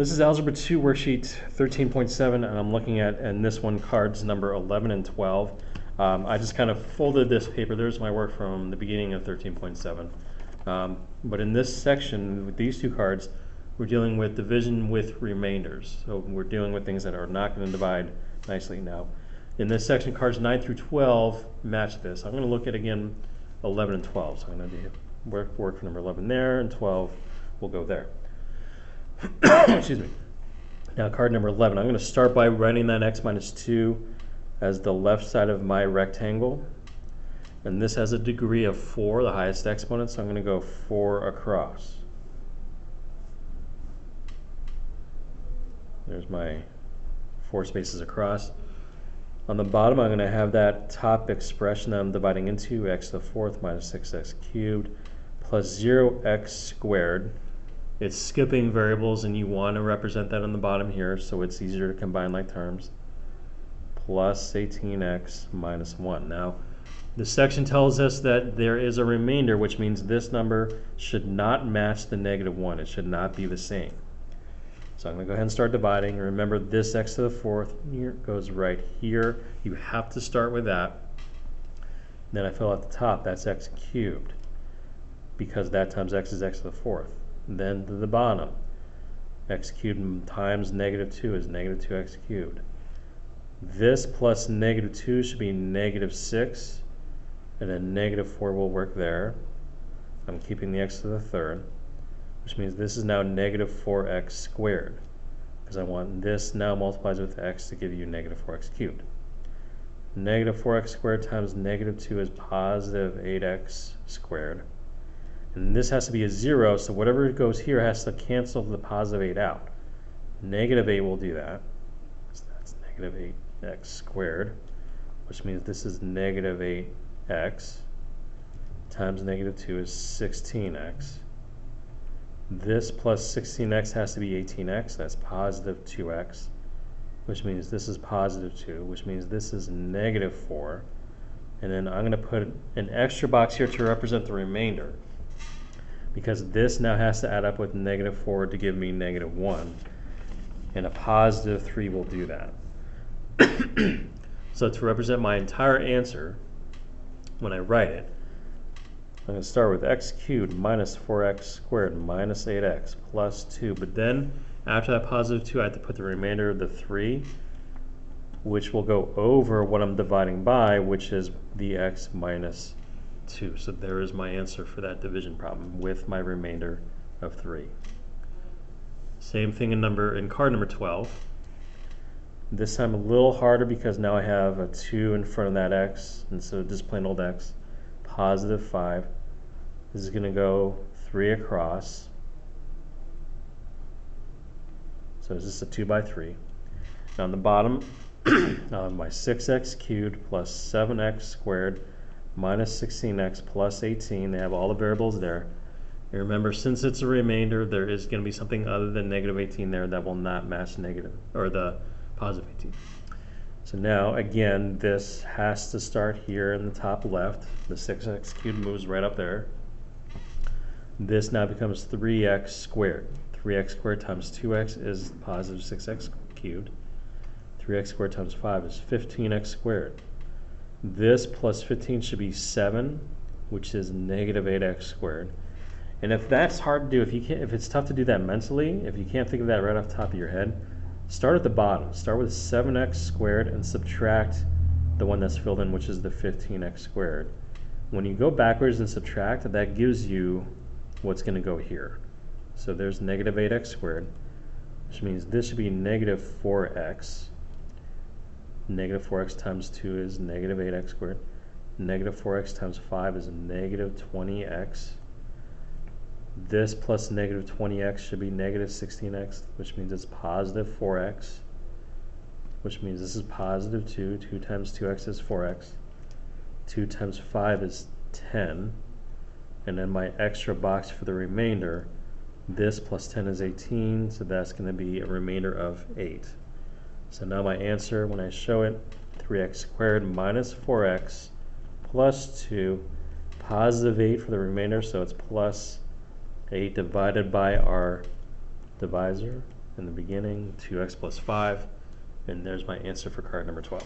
This is Algebra 2 worksheet 13.7, and I'm looking at, and this one, cards number 11 and 12. I just kind of folded this paper. There's my work from the beginning of 13.7. But in this section, with these two cards, we're dealing with division with remainders. So we're dealing with things that are not going to divide nicely now. In this section, cards 9 through 12 match this. I'm going to look at, again, 11 and 12. So I'm going to do work for number 11 there, and 12 will go there. Excuse me. Now card number 11, I'm going to start by writing that x minus 2 as the left side of my rectangle. And this has a degree of 4, the highest exponent, so I'm going to go 4 across. There's my 4 spaces across. On the bottom, I'm going to have that top expression that I'm dividing into, x to the 4th minus 6x cubed plus 0x squared. It's skipping variables, and you want to represent that on the bottom here so it's easier to combine like terms, plus 18x minus 1. Now, this section tells us that there is a remainder, which means this number should not match the negative 1. It should not be the same. So I'm going to go ahead and start dividing. Remember, this x to the 4th here goes right here. You have to start with that. Then I fill out the top. That's x cubed, because that times x is x to the 4th. Then to the bottom, x cubed times negative 2 is negative 2x cubed. This plus negative 2 should be negative 6, and then negative 4 will work there. I'm keeping the x to the 3rd, which means this is now negative 4x squared, because I want this now multiplies with x to give you negative 4x cubed. Negative 4x squared times negative 2 is positive 8x squared. And this has to be a 0, so whatever goes here has to cancel the positive 8 out. Negative 8 will do that. So that's negative 8x squared, which means this is negative 8x times negative 2 is 16x. This plus 16x has to be 18x. That's positive 2x, which means this is positive 2, which means this is negative 4. And then I'm going to put an extra box here to represent the remainder, because this now has to add up with negative 4 to give me negative 1, and a positive 3 will do that. So to represent my entire answer, when I write it, I'm going to start with x cubed minus 4x squared minus 8x plus 2, but then after that positive 2, I have to put the remainder of the 3, which will go over what I'm dividing by, which is the x minus 2. So there is my answer for that division problem with my remainder of 3. Same thing in card number 12. This time a little harder because now I have a 2 in front of that x instead of just plain old x. Positive 5. This is going to go 3 across. So it's just a 2 by 3. Now on the bottom, my 6x cubed plus 7x squared minus 16x plus 18. They have all the variables there. And remember, since it's a remainder, there is going to be something other than negative 18 there that will not match negative, or the positive 18. So now, again, this has to start here in the top left. The 6x cubed moves right up there. This now becomes 3x squared. 3x squared times 2x is positive 6x cubed. 3x squared times 5 is 15x squared. This plus 15 should be 7, which is negative 8x squared. And if that's hard to do, if it's tough to do that mentally, if you can't think of that right off the top of your head, start at the bottom. Start with 7x squared and subtract the one that's filled in, which is the 15x squared. When you go backwards and subtract, that gives you what's going to go here. So there's negative 8x squared, which means this should be negative 4x. Negative 4x times 2 is negative 8x squared. Negative 4x times 5 is negative 20x. This plus negative 20x should be negative 16x, which means it's positive 4x, which means this is positive 2. 2 times 2x is 4x. 2 times 5 is 10. And then my extra box for the remainder, this plus 10 is 18, so that's going to be a remainder of 8. So now my answer, when I show it, 3x squared minus 4x plus 2, positive 8 for the remainder, so it's plus 8 divided by our divisor, in the beginning, 2x plus 5, and there's my answer for card number 12.